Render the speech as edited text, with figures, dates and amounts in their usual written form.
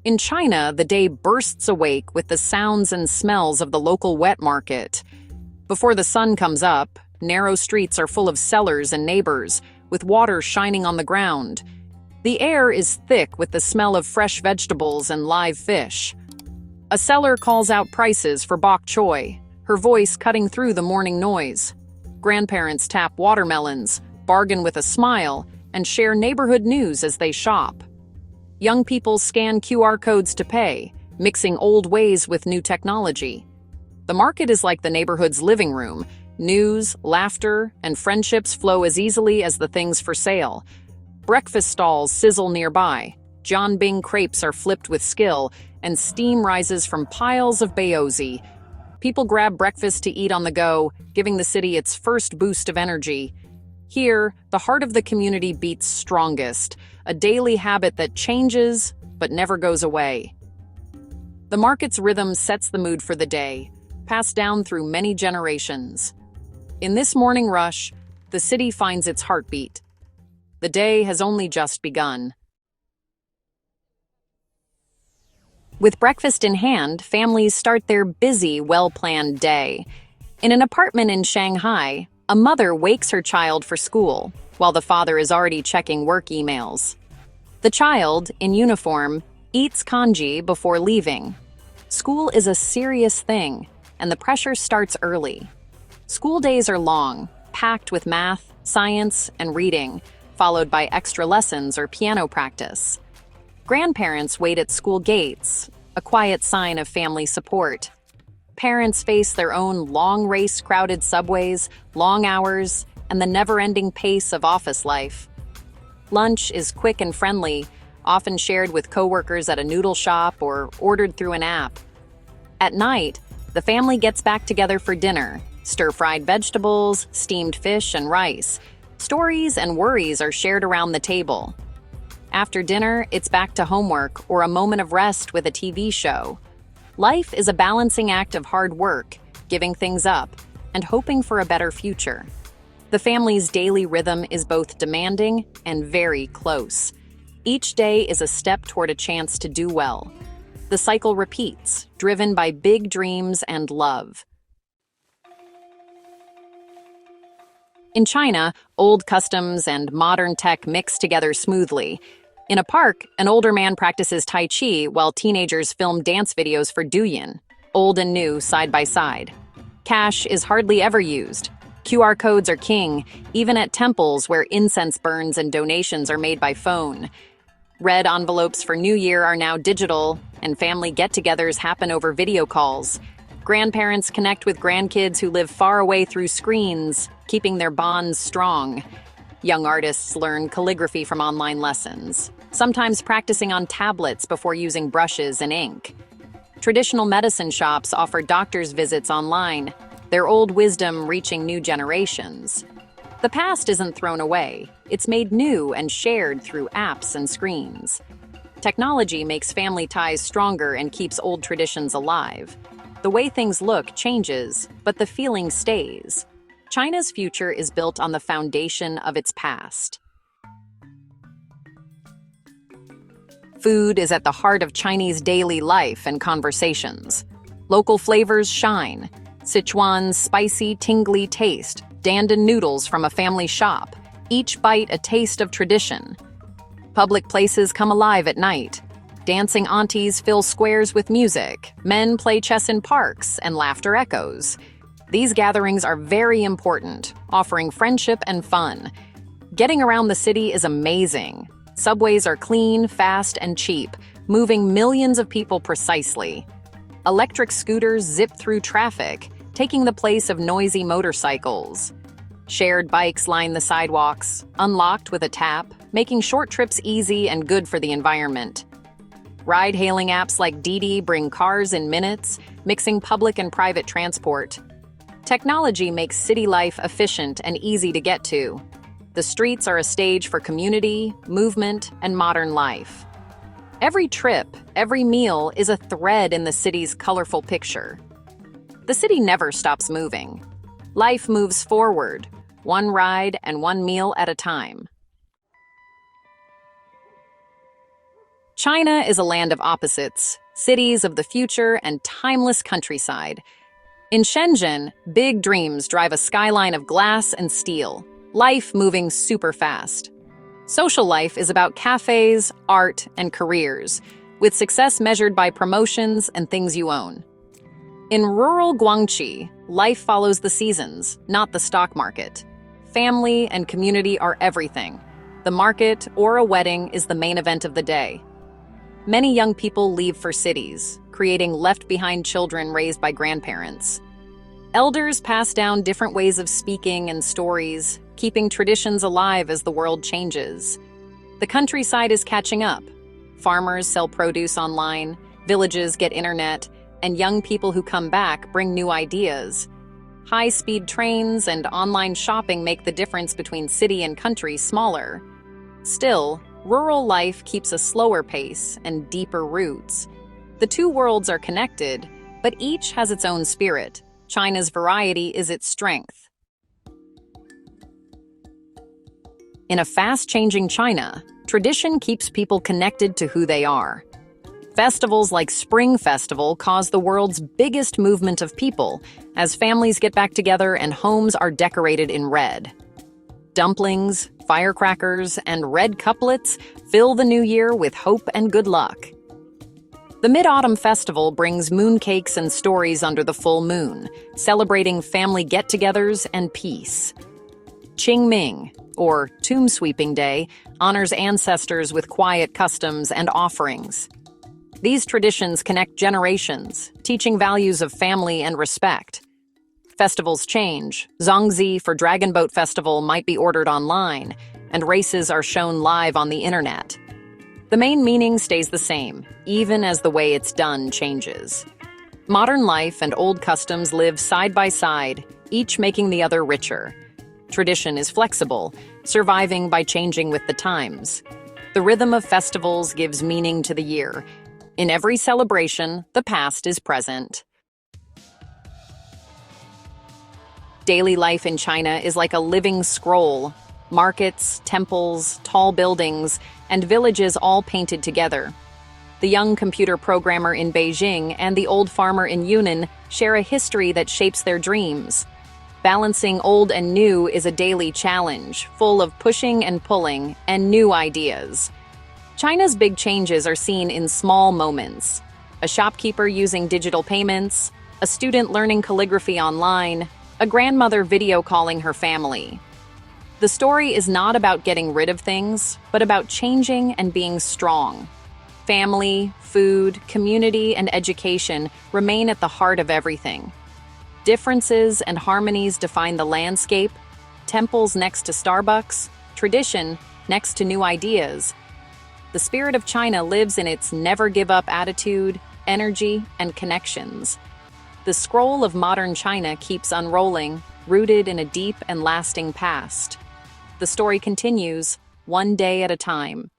In China, the day bursts awake with the sounds and smells of the local wet market. Before the sun comes up, narrow streets are full of sellers and neighbors, with water shining on the ground. The air is thick with the smell of fresh vegetables and live fish. A seller calls out prices for bok choy, her voice cutting through the morning noise. Grandparents tap watermelons, bargain with a smile, and share neighborhood news as they shop. Young people scan QR codes to pay, mixing old ways with new technology. The market is like the neighborhood's living room. News, laughter, and friendships flow as easily as the things for sale. Breakfast stalls sizzle nearby. Jianbing crepes are flipped with skill, and steam rises from piles of baozi. People grab breakfast to eat on the go, giving the city its first boost of energy. Here, the heart of the community beats strongest, a daily habit that changes but never goes away. The market's rhythm sets the mood for the day, passed down through many generations. In this morning rush, the city finds its heartbeat. The day has only just begun. With breakfast in hand, families start their busy, well-planned day. In an apartment in Shanghai, a mother wakes her child for school, while the father is already checking work emails. The child, in uniform, eats kanji before leaving. School is a serious thing, and the pressure starts early. School days are long, packed with math, science, and reading, followed by extra lessons or piano practice. Grandparents wait at school gates, a quiet sign of family support. Parents face their own long race crowded subways, long hours, and the never-ending pace of office life. Lunch is quick and friendly, often shared with coworkers at a noodle shop or ordered through an app. At night, the family gets back together for dinner, stir-fried vegetables, steamed fish, and rice. Stories and worries are shared around the table. After dinner, it's back to homework or a moment of rest with a TV show. Life is a balancing act of hard work, giving things up, and hoping for a better future. The family's daily rhythm is both demanding and very close. Each day is a step toward a chance to do well. The cycle repeats, driven by big dreams and love. In China, old customs and modern tech mix together smoothly. In a park, an older man practices Tai Chi while teenagers film dance videos for Douyin, old and new side by side. Cash is hardly ever used. QR codes are king, even at temples where incense burns and donations are made by phone. Red envelopes for New Year are now digital, and family get-togethers happen over video calls. Grandparents connect with grandkids who live far away through screens, keeping their bonds strong. Young artists learn calligraphy from online lessons, sometimes practicing on tablets before using brushes and ink. Traditional medicine shops offer doctors' visits online, their old wisdom reaching new generations. The past isn't thrown away, it's made new and shared through apps and screens. Technology makes family ties stronger and keeps old traditions alive. The way things look changes, but the feeling stays. China's future is built on the foundation of its past. Food is at the heart of Chinese daily life and conversations. Local flavors shine. Sichuan's spicy, tingly taste, dandan noodles from a family shop, each bite a taste of tradition. Public places come alive at night. Dancing aunties fill squares with music, men play chess in parks, and laughter echoes. These gatherings are very important, offering friendship and fun. Getting around the city is amazing. Subways are clean, fast, and cheap, moving millions of people precisely. Electric scooters zip through traffic, taking the place of noisy motorcycles. Shared bikes line the sidewalks, unlocked with a tap, making short trips easy and good for the environment. Ride-hailing apps like Didi bring cars in minutes, mixing public and private transport. Technology makes city life efficient and easy to get to. The streets are a stage for community, movement, and modern life. Every trip, every meal is a thread in the city's colorful picture. The city never stops moving. Life moves forward, one ride and one meal at a time. China is a land of opposites, cities of the future and timeless countryside. In Shenzhen, big dreams drive a skyline of glass and steel, life moving super fast. Social life is about cafes, art, and careers, with success measured by promotions and things you own. In rural Guangxi, life follows the seasons, not the stock market. Family and community are everything. The market or a wedding is the main event of the day. Many young people leave for cities, creating left-behind children raised by grandparents. Elders pass down different ways of speaking and stories, keeping traditions alive as the world changes. The countryside is catching up. Farmers sell produce online, villages get internet, and young people who come back bring new ideas. High-speed trains and online shopping make the difference between city and country smaller. Still, rural life keeps a slower pace and deeper roots. The two worlds are connected, but each has its own spirit. China's variety is its strength. In a fast-changing China, tradition keeps people connected to who they are. Festivals like Spring Festival cause the world's biggest movement of people as families get back together and homes are decorated in red. Dumplings, firecrackers, and red couplets fill the new year with hope and good luck. The Mid-Autumn Festival brings mooncakes and stories under the full moon, celebrating family get-togethers and peace. Qingming, or Tomb Sweeping Day, honors ancestors with quiet customs and offerings. These traditions connect generations, teaching values of family and respect. Festivals change. Zongzi for Dragon Boat Festival might be ordered online, and races are shown live on the internet. The main meaning stays the same, even as the way it's done changes. Modern life and old customs live side by side, each making the other richer. Tradition is flexible, surviving by changing with the times. The rhythm of festivals gives meaning to the year. In every celebration, the past is present. Daily life in China is like a living scroll. Markets, temples, tall buildings, and villages all painted together. The young computer programmer in Beijing and the old farmer in Yunnan share a history that shapes their dreams. Balancing old and new is a daily challenge, full of pushing and pulling and new ideas. China's big changes are seen in small moments. A shopkeeper using digital payments, a student learning calligraphy online, a grandmother video calling her family. The story is not about getting rid of things, but about changing and being strong. Family, food, community, and education remain at the heart of everything. Differences and harmonies define the landscape, temples next to Starbucks, tradition next to new ideas. The spirit of China lives in its never-give-up attitude, energy, and connections. The scroll of modern China keeps unrolling, rooted in a deep and lasting past. The story continues, one day at a time.